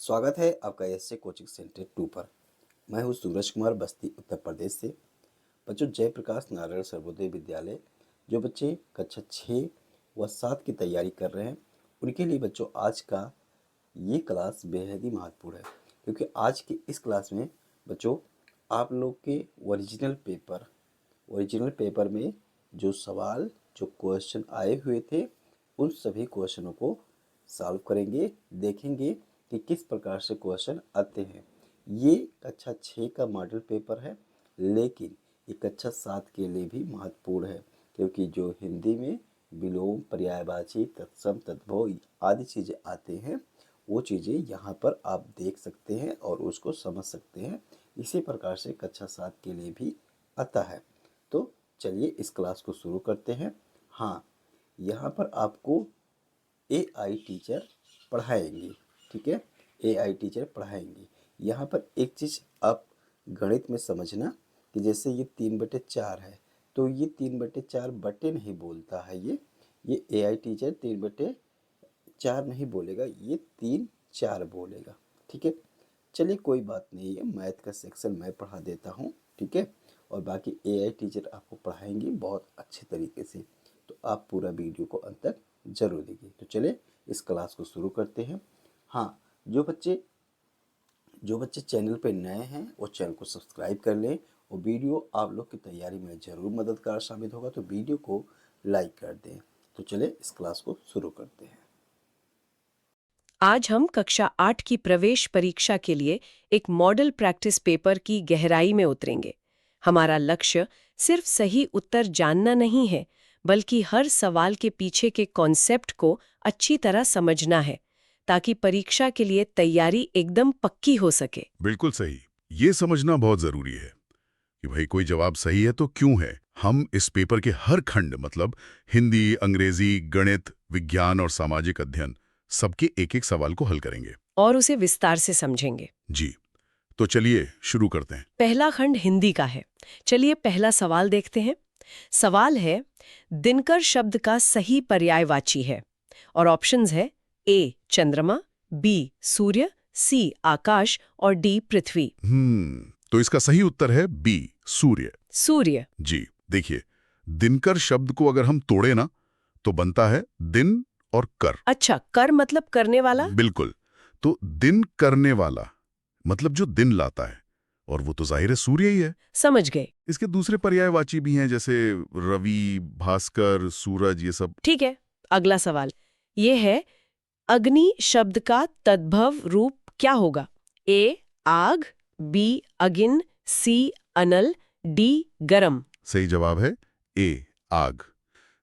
स्वागत है आपका एसए कोचिंग सेंटर 2 पर। मैं हूं सूरज कुमार, बस्ती उत्तर प्रदेश से। बच्चों, जयप्रकाश नारायण सर्वोदय विद्यालय जो बच्चे कक्षा 6 व 7 की तैयारी कर रहे हैं, उनके लिए बच्चों आज का ये क्लास बेहद ही महत्वपूर्ण है, क्योंकि आज की इस क्लास में बच्चों आप लोग के ओरिजिनल पेपर में जो सवाल जो क्वेश्चन आए हुए थे, उन सभी क्वेश्चनों को सॉल्व करेंगे, देखेंगे कि किस प्रकार से क्वेश्चन आते हैं। ये कक्षा 6 का मॉडल पेपर है, लेकिन ये कक्षा 7 के लिए भी महत्वपूर्ण है, क्योंकि जो हिंदी में विलोम, पर्यायवाची, तत्सम, तद्भव आदि चीज़ें आते हैं, वो चीज़ें यहाँ पर आप देख सकते हैं और उसको समझ सकते हैं। इसी प्रकार से कक्षा 7 के लिए भी आता है। तो चलिए इस क्लास को शुरू करते हैं। हाँ, यहाँ पर आपको एआई टीचर पढ़ाएंगे, ठीक है। एआई टीचर पढ़ाएंगे। यहाँ पर एक चीज़ आप गणित में समझना कि जैसे ये 3/4 है, तो ये 3/4 बटे नहीं बोलता है। ये एआई टीचर 3/4 नहीं बोलेगा, ये 3/4 बोलेगा, ठीक है। चलिए कोई बात नहीं है, मैथ का सेक्शन मैं पढ़ा देता हूँ, ठीक है। और बाकी एआई टीचर आपको पढ़ाएंगे बहुत अच्छे तरीके से, तो आप पूरा वीडियो को अंत तक जरूर देखिए। तो चलिए इस क्लास को शुरू करते हैं। हाँ, जो बच्चे चैनल पे नए हैं वो चैनल को सब्सक्राइब कर लें, और वीडियो आप लोग की तैयारी में ज़रूर मददगार साबित होगा, तो वीडियो को लाइक कर दें। तो चलिए इस क्लास को शुरू करते हैं। आज हम कक्षा 8 की प्रवेश परीक्षा के लिए एक मॉडल प्रैक्टिस पेपर की गहराई में उतरेंगे। हमारा लक्ष्य सिर्फ सही उत्तर जानना नहीं है, बल्कि हर सवाल के पीछे के कॉन्सेप्ट को अच्छी तरह समझना है, ताकि परीक्षा के लिए तैयारी एकदम पक्की हो सके। बिल्कुल सही। ये समझना बहुत जरूरी है कि भाई कोई जवाब सही है तो क्यों है। हम इस पेपर के हर खंड मतलब हिंदी, अंग्रेजी, गणित, विज्ञान और सामाजिक अध्ययन सबके एक एक सवाल को हल करेंगे और उसे विस्तार से समझेंगे। जी। तो चलिए शुरू करते हैं। पहला खंड हिंदी का है। चलिए पहला सवाल देखते हैं। सवाल है, दिनकर शब्द का सही पर्यायवाची है, और ऑप्शंस है ए चंद्रमा, बी सूर्य, सी आकाश और डी पृथ्वी। तो इसका सही उत्तर है बी सूर्य। सूर्य। जी देखिए, दिनकर शब्द को अगर हम तोड़े ना तो बनता है दिन और कर। अच्छा, कर मतलब करने वाला। बिल्कुल। तो दिन करने वाला मतलब जो दिन लाता है, और वो तो जाहिर है सूर्य ही है। समझ गए। इसके दूसरे पर्यायवाची भी हैं, जैसे रवि, भास्कर, सूरज, ये सब। ठीक है, अगला सवाल ये है, अग्नि शब्द का तद्भव रूप क्या होगा? ए आग, बी अगिन, सी अनल, डी गरम। सही जवाब है ए आग।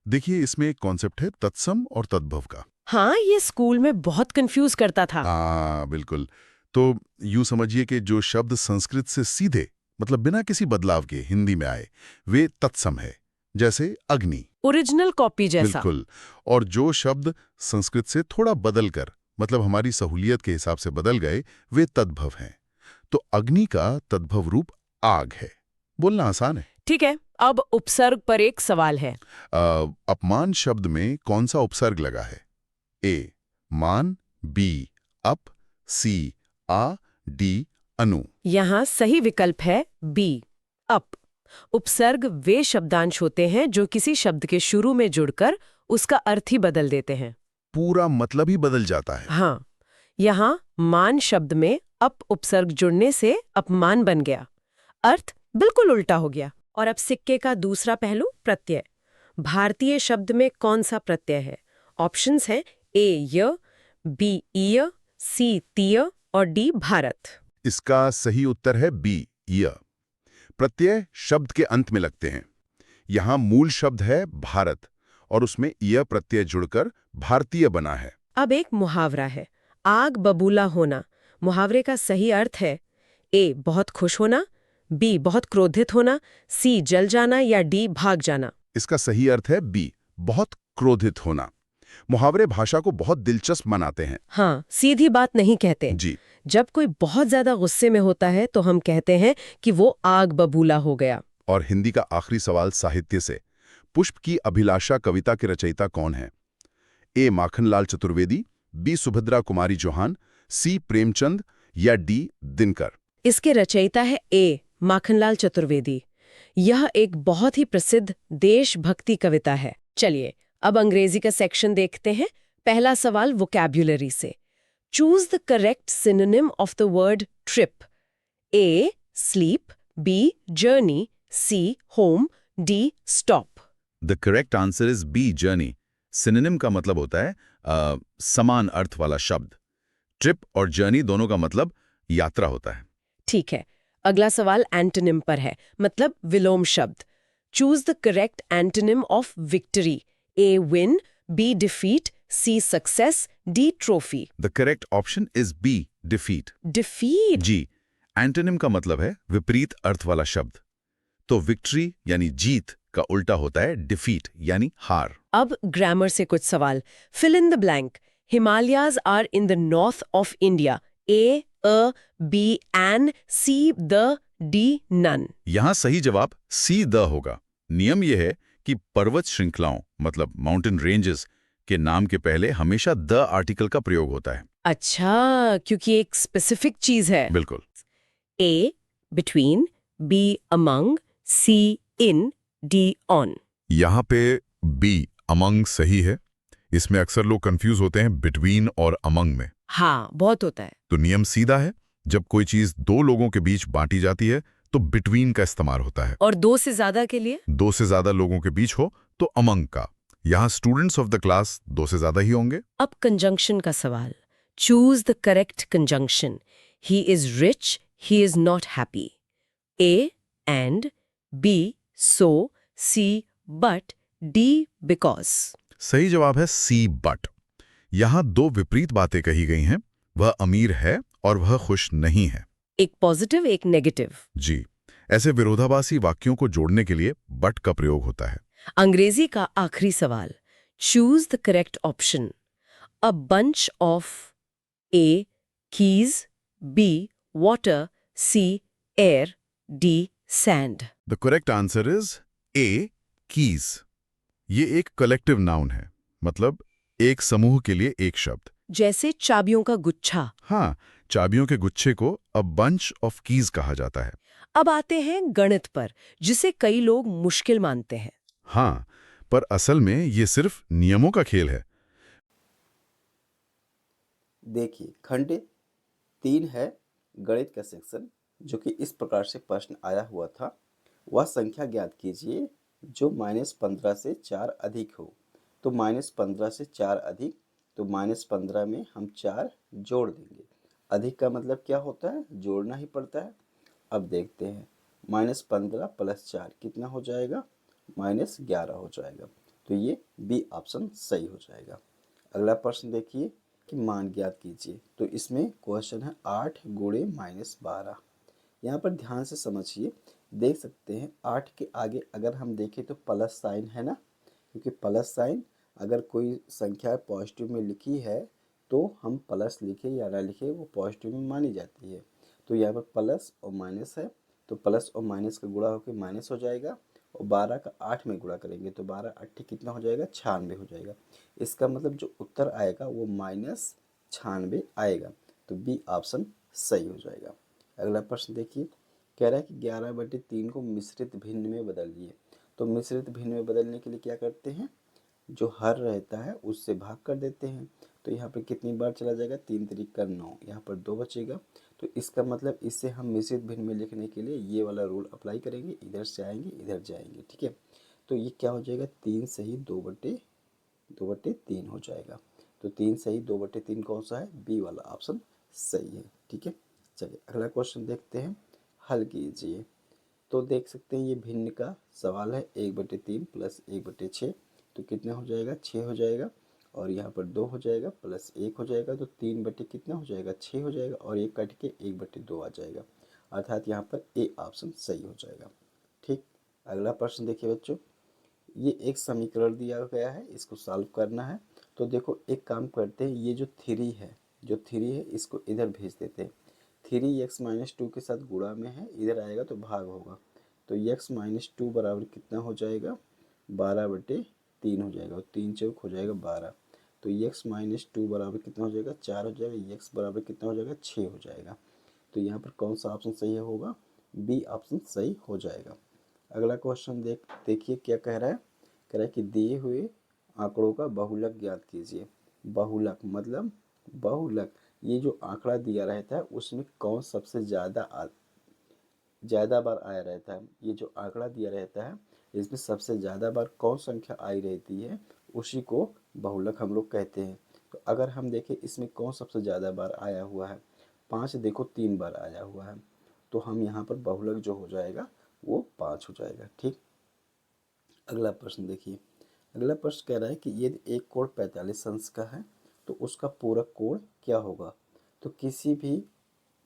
देखिए, इसमें एक कॉन्सेप्ट है तत्सम और तद्भव का। हाँ, ये स्कूल में बहुत कंफ्यूज करता था। हाँ बिल्कुल। तो यूं समझिए कि जो शब्द संस्कृत से सीधे मतलब बिना किसी बदलाव के हिंदी में आए, वे तत्सम है, जैसे अग्नि। ओरिजिनल कॉपी जैसा। बिल्कुल। और जो शब्द संस्कृत से थोड़ा बदलकर मतलब हमारी सहूलियत के हिसाब से बदल गए, वे तद्भव हैं। तो अग्नि का तद्भव रूप आग है। बोलना आसान है। ठीक है, अब उपसर्ग पर एक सवाल है। अपमान शब्द में कौन सा उपसर्ग लगा है? ए मान, बी अप, सी आ, डी अनु। यहाँ सही विकल्प है बी अप। उपसर्ग वे शब्दांश होते हैं जो किसी शब्द के शुरू में जुड़कर उसका अर्थ ही बदल देते हैं। पूरा मतलब ही बदल जाता है। हाँ, यहाँ मान शब्द में अप उपसर्ग जुड़ने से अपमान बन गया, अर्थ बिल्कुल उल्टा हो गया। और अब सिक्के का दूसरा पहलू, प्रत्यय। भारतीय शब्द में कौन सा प्रत्यय है? ऑप्शंस हैं ए य, बी ईय, सी तीय और डी भारत। इसका सही उत्तर है बी य। प्रत्यय शब्द के अंत में लगते हैं। यहाँ मूल शब्द है भारत, और उसमें य प्रत्यय जुड़कर भारतीय बना है। अब एक मुहावरा है, आग बबूला होना। मुहावरे का सही अर्थ है ए बहुत खुश होना, बी बहुत क्रोधित होना, सी जल जाना या डी भाग जाना। इसका सही अर्थ है बी बहुत क्रोधित होना। मुहावरे भाषा को बहुत दिलचस्प बनाते हैं। हाँ, सीधी बात नहीं कहते। जी। जब कोई बहुत ज्यादा गुस्से में होता है तो हम कहते हैं कि वो आग बबूला हो गया। और हिंदी का आखिरी सवाल साहित्य से। पुष्प की अभिलाषा कविता के रचयिता कौन है? ए माखनलाल चतुर्वेदी, बी सुभद्रा कुमारी चौहान, सी प्रेमचंद या डी दिनकर? इसके रचयिता है ए माखनलाल चतुर्वेदी। यह एक बहुत ही प्रसिद्ध देशभक्ति कविता है। चलिए अब अंग्रेजी का सेक्शन देखते हैं। पहला सवाल वोकैब्युलरी से। Choose the correct synonym of the word trip. A sleep, B journey, C home, D stop. The correct answer is B journey. Synonym का मतलब होता है समान अर्थ वाला शब्द। ट्रिप और जर्नी दोनों का मतलब यात्रा होता है। ठीक है, अगला सवाल एंटोनिम पर है, मतलब विलोम शब्द। Choose the correct antonym of victory. A win, B defeat, C success, D trophy. The correct option is B defeat. Defeat? जी, एंटोनिम का मतलब है विपरीत अर्थ वाला शब्द। तो विक्ट्री यानी जीत का उल्टा होता है डिफीट यानी हार। अब ग्रामर से कुछ सवाल। Fill in the blank. Himalayas are in the north of India. A, a, B an, C the, D none. यहां सही जवाब सी द होगा। नियम यह है कि पर्वत श्रृंखलाओं मतलब माउंटेन रेंजेस के नाम के पहले हमेशा द आर्टिकल का प्रयोग होता है। अच्छा, क्योंकि एक स्पेसिफिक चीज है। बिल्कुल। A between, B among, C in, D on. यहाँ पे बी अमंग सही है। इसमें अक्सर लोग कंफ्यूज होते हैं बिटवीन और अमंग में। हाँ, बहुत होता है। तो नियम सीधा है, जब कोई चीज दो लोगों के बीच बांटी जाती है तो बिटवीन का इस्तेमाल होता है। और दो से ज्यादा के लिए? दो से ज्यादा लोगों के बीच हो तो अमंग का। यहाँ स्टूडेंट्स ऑफ द क्लास दो से ज्यादा ही होंगे। अब कंजंक्शन का सवाल। Choose the correct conjunction. He is rich, he is not happy. A and, B so, C but, D because. सही जवाब है सी बट। यहाँ दो विपरीत बातें कही गई हैं। वह अमीर है और वह खुश नहीं है। एक पॉजिटिव, एक नेगेटिव। जी, ऐसे विरोधाभासी वाक्यों को जोड़ने के लिए बट का प्रयोग होता है। अंग्रेजी का आखिरी सवाल। Choose the correct option. A bunch of A keys, B water, C air, D sand. The correct answer is A keys. ये एक कलेक्टिव नाउन है, मतलब एक समूह के लिए एक शब्द। जैसे चाबियों का गुच्छा। हाँ, चाबियों के गुच्छे को अ बंच ऑफ कीज कहा जाता है। अब आते हैं गणित पर, जिसे कई लोग मुश्किल मानते हैं। हाँ, पर असल में ये सिर्फ नियमों का खेल है। देखिए खंड 3 है गणित का सेक्शन, जो कि इस प्रकार से प्रश्न आया हुआ था। वह संख्या ज्ञात कीजिए जो -15 से 4 अधिक हो। तो -15 से 4 अधिक, तो -15 में हम 4 जोड़ देंगे। अधिक का मतलब क्या होता है? जोड़ना ही पड़ता है। अब देखते हैं, -15 + 4 कितना हो जाएगा? -11 हो जाएगा। तो ये बी ऑप्शन सही हो जाएगा। अगला प्रश्न देखिए कि मान ज्ञात कीजिए। तो इसमें क्वेश्चन है 8 × -12। यहाँ पर ध्यान से समझिए, देख सकते हैं 8 के आगे अगर हम देखें तो प्लस साइन है ना, क्योंकि प्लस साइन अगर कोई संख्या पॉजिटिव में लिखी है तो हम प्लस लिखे या ना लिखे वो पॉजिटिव में मानी जाती है। तो यहाँ पर प्लस और माइनस है, तो प्लस और माइनस का गुणा होकर माइनस हो जाएगा, और 12 का 8 में गुणा करेंगे तो 12 8 कितना हो जाएगा? 96 हो जाएगा। इसका मतलब जो उत्तर आएगा वो -96 आएगा। तो बी ऑप्शन सही हो जाएगा। अगला प्रश्न देखिए, कह रहा है कि 11/3 को मिश्रित भिन्न में बदलिए। तो मिश्रित भिन्न में बदलने के लिए क्या करते हैं? जो हर रहता है उससे भाग कर देते हैं। तो यहाँ पे कितनी बार चला जाएगा? 3 × 3 = 9, यहाँ पर 2 बचेगा। तो इसका मतलब इससे हम मिश्रित भिन्न में लिखने के लिए ये वाला रूल अप्लाई करेंगे, इधर से आएंगे इधर जाएंगे, ठीक है। तो ये क्या हो जाएगा? 3 सही 2/3 हो जाएगा। तो 3 सही 2/3 कौन सा है? बी वाला ऑप्शन सही है, ठीक है। चलिए अगला क्वेश्चन देखते हैं, हल कीजिए। तो देख सकते हैं ये भिन्न का सवाल है। 1/3 + 1/6 तो कितना हो जाएगा? 6 हो जाएगा। और यहाँ पर 2 हो जाएगा प्लस 1 हो जाएगा, तो 3 बटे कितना हो जाएगा? 6 हो जाएगा, और 1 कट के 1/2 आ जाएगा। अर्थात यहाँ पर ए ऑप्शन सही हो जाएगा, ठीक। अगला प्रश्न देखिए बच्चों, ये एक समीकरण दिया गया है, इसको सॉल्व करना है। तो देखो एक काम करते हैं, ये जो 3 है इसको इधर भेज देते हैं। 3x - 2 के साथ गुणा में है, इधर आएगा तो भाग होगा। तो x - 2 बराबर कितना हो जाएगा? 12/3 हो जाएगा, और 3 × 4 हो जाएगा 12। तो x माइनस 2 बराबर कितना हो जाएगा 4 हो जाएगा, x बराबर कितना हो जाएगा 6 हो जाएगा। तो यहाँ पर कौन सा ऑप्शन सही होगा, बी ऑप्शन सही हो जाएगा। अगला क्वेश्चन देखिए क्या कह रहा है। कह रहा है कि दिए हुए आंकड़ों का बहुलक ज्ञात कीजिए। बहुलक मतलब बहुलक, ये जो आंकड़ा दिया रहता है उसमें कौन सबसे ज़्यादा बार आया रहता है। ये जो आंकड़ा दिया रहता है इसमें सबसे ज़्यादा बार कौन संख्या आई रहती है, उसी को बहुलक हम लोग कहते हैं। तो अगर हम देखें इसमें कौन सबसे ज़्यादा बार आया हुआ है, 5 देखो 3 बार आया हुआ है, तो हम यहाँ पर बहुलक जो हो जाएगा वो 5 हो जाएगा। ठीक, अगला प्रश्न देखिए। अगला प्रश्न कह रहा है कि यदि एक कोण 45 अंश का है तो उसका पूरक कोण क्या होगा। तो किसी भी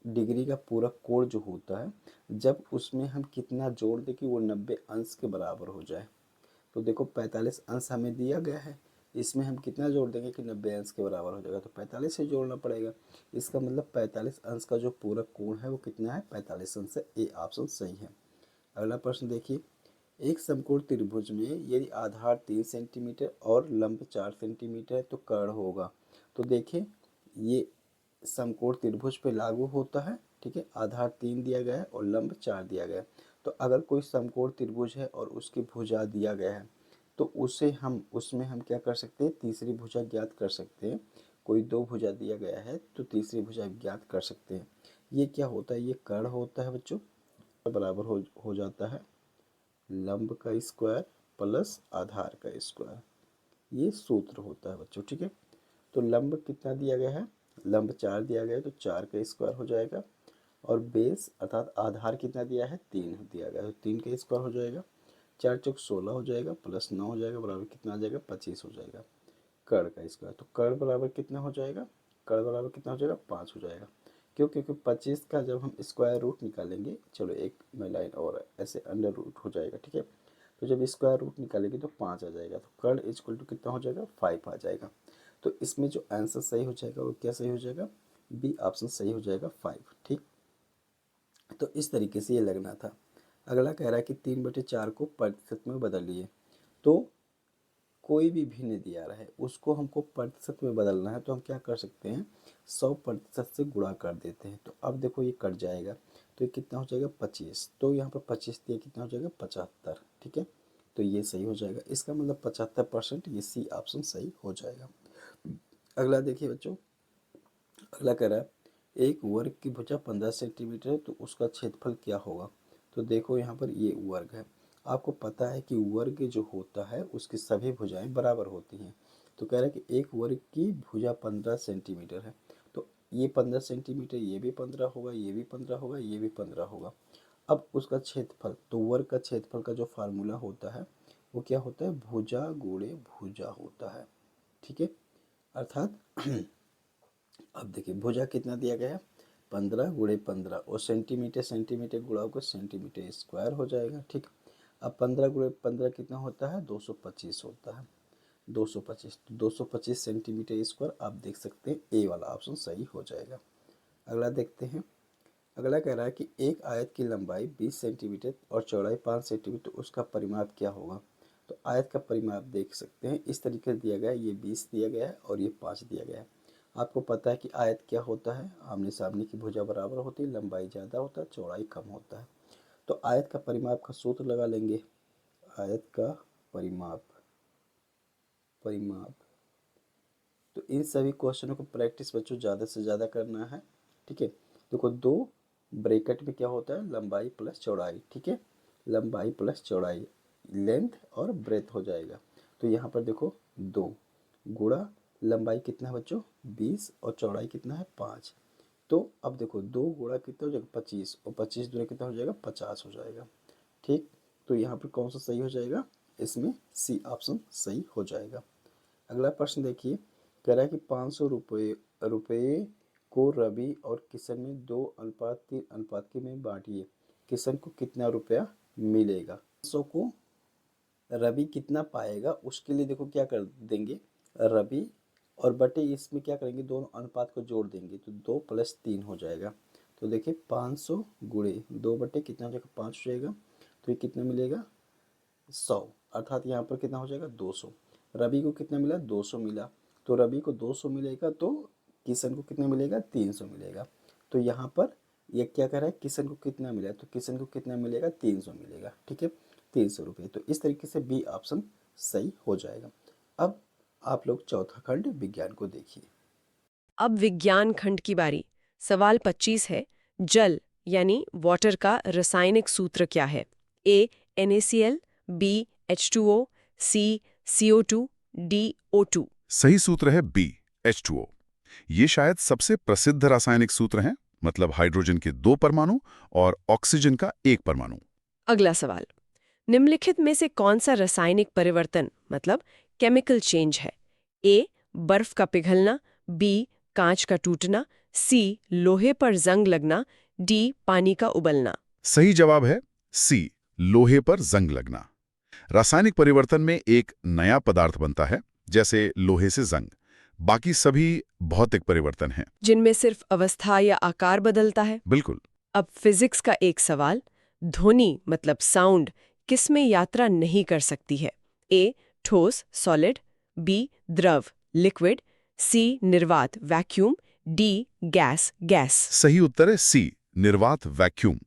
डिग्री का पूरक कोण जो होता है, जब उसमें हम कितना जोड़ दें कि वो 90 अंश के बराबर हो जाए। तो देखो 45 अंश हमें दिया गया है, इसमें हम कितना जोड़ देंगे कि 90 अंश के बराबर हो जाएगा, तो 45 से जोड़ना पड़ेगा। इसका मतलब 45 अंश का जो पूरक कोण है वो कितना है, 45 अंश है। ए ऑप्शन सही है। अगला प्रश्न देखिए। एक समकोण त्रिभुज में यदि आधार 3 सेंटीमीटर और लंब 4 सेंटीमीटर है तो कर्ण होगा। तो देखें ये समकोण त्रिभुज पे लागू होता है। ठीक है, आधार 3 दिया गया है और लंब 4 दिया गया है। तो अगर कोई समकोण त्रिभुज है और उसकी भुजा दिया गया है तो उसमें हम क्या कर सकते हैं, तीसरी भुजा ज्ञात कर सकते हैं। कोई दो भुजा दिया गया है तो तीसरी भुजा ज्ञात कर सकते हैं। ये क्या होता है, ये कर्ण होता है बच्चों, बराबर हो जाता है लंब का स्क्वायर प्लस आधार का स्क्वायर। ये सूत्र होता है बच्चों। ठीक है, तो लंब कितना दिया गया है, लंब 4 दिया गया है तो 4 का स्क्वायर हो जाएगा, और बेस अर्थात आधार कितना दिया है 3 दिया गया है तो 3 का स्क्वायर हो जाएगा। 4 चौक 16 हो जाएगा, प्लस 9 हो जाएगा, बराबर कितना आ जाएगा 25 हो जाएगा। कर्ण का स्क्वायर, तो कर्ण बराबर कितना हो जाएगा, कर्ण बराबर कितना हो जाएगा 5 हो जाएगा। क्यों, क्योंकि 25 का जब हम स्क्वायर रूट निकालेंगे, चलो एक में लाइन और ऐसे अंडर रूट हो जाएगा। ठीक है, तो जब स्क्वायर रूट निकालेंगे तो 5 आ जाएगा, तो कर्ण इक्वल टू कितना हो जाएगा 5 आ जाएगा। तो इसमें जो आंसर सही हो जाएगा वो क्या सही हो जाएगा, बी ऑप्शन सही हो जाएगा 5। ठीक, तो इस तरीके से ये लगना था। अगला कह रहा है कि 3/4 को प्रतिशत में बदलिए। तो कोई भी भिन्न दिया रहे उसको हमको प्रतिशत में बदलना है, तो हम क्या कर सकते हैं, 100% से गुणा कर देते हैं। तो अब देखो ये कट जाएगा, तो ये कितना हो जाएगा 25, तो यहाँ पर 25 दिया कितना हो जाएगा 75। ठीक है, तो ये सही हो जाएगा। इसका मतलब 75%, ये सी ऑप्शन सही हो जाएगा। अगला देखिए बच्चों। अगला कह रहा है एक वर्ग की भुजा 15 सेंटीमीटर है तो उसका क्षेत्रफल क्या होगा। तो देखो यहाँ पर ये वर्ग है, आपको पता है कि वर्ग जो होता है उसकी सभी भुजाएं बराबर होती हैं। तो कह रहा है कि एक वर्ग की भुजा 15 सेंटीमीटर है, तो ये 15 सेंटीमीटर, ये भी 15 होगा, ये भी 15 होगा, ये भी 15 होगा। अब उसका क्षेत्रफल, तो वर्ग का क्षेत्रफल का जो फार्मूला होता है वो क्या होता है, भुजा गुणे भुजा होता है। ठीक है, अर्थात अब देखिए भुजा कितना दिया गया है 15 गुणे 15, और सेंटीमीटर सेंटीमीटर गुणा होकर सेंटीमीटर स्क्वायर हो जाएगा। ठीक, अब 15 गुणे 15 कितना होता है 225 होता है, 225, तो 225 सेंटीमीटर स्क्वायर। आप देख सकते हैं ए वाला ऑप्शन सही हो जाएगा। अगला देखते हैं। अगला कह रहा है कि एक आयत की लंबाई 20 सेंटीमीटर और चौड़ाई 5 सेंटीमीटर, तो उसका परिमाप क्या होगा। तो आयत का परिमाप देख सकते हैं इस तरीके से दिया गया है, ये 20 दिया गया है और ये 5 दिया गया है। आपको पता है कि आयत क्या होता है, आमने सामने की भुजा बराबर होती है, लंबाई ज़्यादा होता है, चौड़ाई कम होता है। तो आयत का परिमाप का सूत्र लगा लेंगे। आयत का परिमाप, परिमाप, तो इन सभी क्वेश्चनों को प्रैक्टिस बच्चों ज़्यादा से ज़्यादा करना है। ठीक है, देखो दो ब्रैकेट में क्या होता है, लंबाई प्लस चौड़ाई। ठीक है, लंबाई प्लस चौड़ाई, लेंथ और ब्रेथ हो जाएगा। तो यहाँ पर देखो 2 गुणा लंबाई कितना है बच्चों 20 और चौड़ाई कितना है 5। तो अब देखो 2 गुणा कितना हो जाएगा 25, और 25 दूनी कितना हो जाएगा 50 हो जाएगा। ठीक, तो यहाँ पर कौन सा सही हो जाएगा, इसमें सी ऑप्शन सही हो जाएगा। अगला प्रश्न देखिए। कह रहा है कि 500 रुपये को रवि और किशन में 2:3 अनुपात के में बांटिए, किशन को कितना रुपया मिलेगा। 500 को रवि कितना पाएगा उसके लिए देखो क्या कर देंगे, रवि और बटे इसमें क्या करेंगे, दोनों अनुपात को जोड़ देंगे तो 2 + 3 हो जाएगा। तो देखिए 500 गुणे 2 बटे कितना हो जाएगा 5 हो जाएगा, तो ये कितना मिलेगा 100, अर्थात यहाँ पर कितना हो जाएगा 200। रवि को कितना मिला 200 मिला, तो रवि को 200 मिलेगा, तो किशन को कितना मिलेगा, 300 मिलेगा। तो यहाँ पर ये क्या कह रहा है, किशन को कितना मिला, तो किशन को कितना मिलेगा, 300 मिलेगा। ठीक है, 300 रुपये। तो इस तरीके से बी ऑप्शन सही हो जाएगा। अब आप लोग चौथा खंड विज्ञान को देखिए। अब विज्ञान खंड की बारी। सवाल 25 है, जल यानी वाटर का रासायनिक सूत्र क्या है? ए NaCl, बी H2O, सी CO2, डी O2। सही सूत्र है बी, H2O। ये शायद सबसे प्रसिद्ध रासायनिक सूत्र है, मतलब हाइड्रोजन के 2 परमाणु और ऑक्सीजन का 1 परमाणु। अगला सवाल, निम्नलिखित में से कौन सा रासायनिक परिवर्तन मतलब केमिकल चेंज है? ए बर्फ का पिघलना, बी कांच का टूटना, सी लोहे पर जंग लगना, डी पानी का उबलना। सही जवाब है सी, लोहे पर जंग लगना। रासायनिक परिवर्तन में एक नया पदार्थ बनता है, जैसे लोहे से जंग। बाकी सभी भौतिक परिवर्तन हैं। जिनमें सिर्फ अवस्था या आकार बदलता है। बिल्कुल। अब फिजिक्स का एक सवाल, ध्वनि मतलब साउंड किस में यात्रा नहीं कर सकती है? ए ठोस सॉलिड, बी द्रव लिक्विड, सी निर्वात वैक्यूम, डी गैस गैस। सही उत्तर है सी, निर्वात वैक्यूम।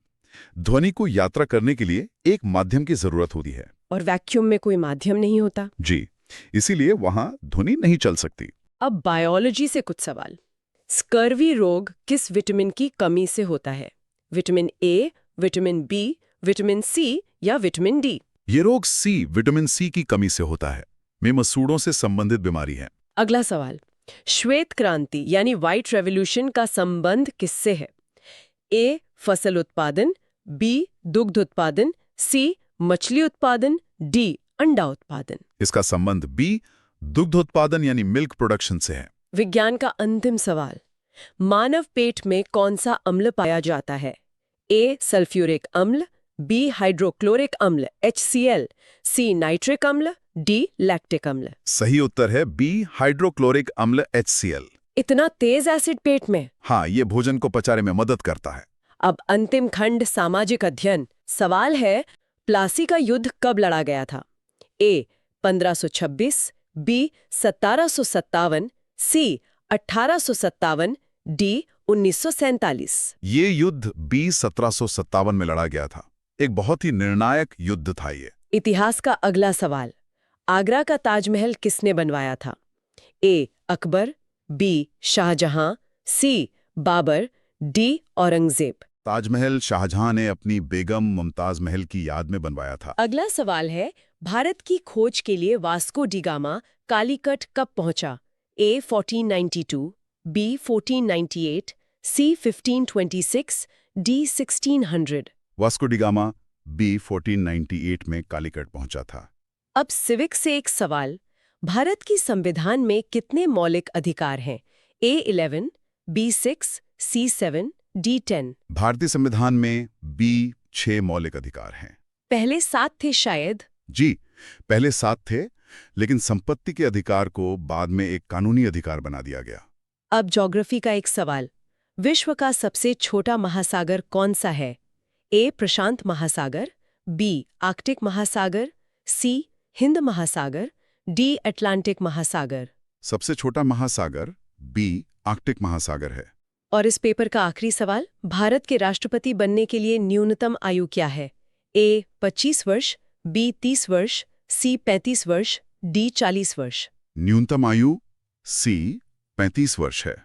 ध्वनि को यात्रा करने के लिए एक माध्यम की जरूरत होती है। और वैक्यूम में कोई माध्यम नहीं होता। जी, इसीलिए वहां ध्वनि नहीं चल सकती। अब बायोलॉजी से कुछ सवाल। स्कर्वी रोग किस विटामिन की कमी से होता है? Vitamin A, vitamin B, vitamin C या विटामिन डी? ये रोग सी, विटामिन सी की कमी से होता है। में मसूड़ों से संबंधित बीमारी है। अगला सवाल, श्वेत क्रांति यानी व्हाइट रेवोल्यूशन का संबंध किससे है? ए फसल उत्पादन, बी दुग्ध उत्पादन, सी मछली उत्पादन, डी अंडा उत्पादन। इसका संबंध बी, दुग्ध उत्पादन यानी मिल्क प्रोडक्शन से है। विज्ञान का अंतिम सवाल, मानव पेट में कौन सा अम्ल पाया जाता है? ए सल्फ्यूरिक अम्ल, बी हाइड्रोक्लोरिक अम्ल HCl, सी नाइट्रिक अम्ल, डी लैक्टिक अम्ल। सही उत्तर है बी, हाइड्रोक्लोरिक अम्ल HCl। इतना तेज एसिड पेट में? हाँ, ये भोजन को पचाने में मदद करता है। अब अंतिम खंड सामाजिक अध्ययन। सवाल है, प्लासी का युद्ध कब लड़ा गया था? ए 1526, बी 1757, सी 1857, डी 1947। ये युद्ध बी 1757 में लड़ा गया था। एक बहुत ही निर्णायक युद्ध था ये। इतिहास का अगला सवाल, आगरा का ताजमहल किसने बनवाया था? ए अकबर, बी शाहजहां, सी बाबर, डी औरंगजेब। ताजमहल शाहजहां ने अपनी बेगम मुमताज महल की याद में बनवाया था। अगला सवाल है, भारत की खोज के लिए वास्को डी गामा कालीकट कब पहुंचा? A 1492, B 1498, C 1526, D 1600। Vasco da Gama B 1498 में कालीकट पहुंचा था। अब सिविक से एक सवाल, भारत की संविधान में कितने मौलिक अधिकार हैं? ए 11, बी 6, सी 7, डी 10। भारतीय संविधान में बी 6 मौलिक अधिकार हैं। पहले 7 थे शायद। जी, पहले 7 थे, लेकिन संपत्ति के अधिकार को बाद में एक कानूनी अधिकार बना दिया गया। अब ज्योग्राफी का एक सवाल, विश्व का सबसे छोटा महासागर कौन सा है? ए प्रशांत महासागर, बी आर्कटिक महासागर, सी हिंद महासागर, डी अटलांटिक महासागर। सबसे छोटा महासागर बी आर्कटिक महासागर है। और इस पेपर का आखिरी सवाल, भारत के राष्ट्रपति बनने के लिए न्यूनतम आयु क्या है? ए 25 वर्ष, बी 30 वर्ष, सी 35 वर्ष, डी 40 वर्ष। न्यूनतम आयु सी 35 वर्ष है।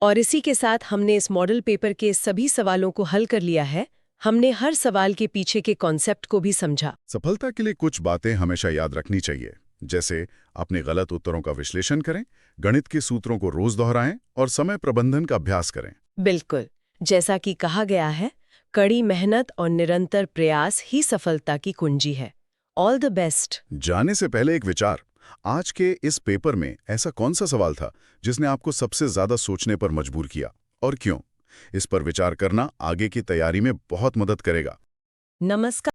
और इसी के साथ हमने इस मॉडल पेपर के सभी सवालों को हल कर लिया है। हमने हर सवाल के पीछे के कॉन्सेप्ट को भी समझा। सफलता के लिए कुछ बातें हमेशा याद रखनी चाहिए, जैसे अपने गलत उत्तरों का विश्लेषण करें, गणित के सूत्रों को रोज दोहराएं और समय प्रबंधन का अभ्यास करें। बिल्कुल, जैसा कि कहा गया है, कड़ी मेहनत और निरंतर प्रयास ही सफलता की कुंजी है। All the best. जाने से पहले एक विचार, आज के इस पेपर में ऐसा कौन सा सवाल था जिसने आपको सबसे ज्यादा सोचने पर मजबूर किया और क्यों? इस पर विचार करना आगे की तैयारी में बहुत मदद करेगा। नमस्कार।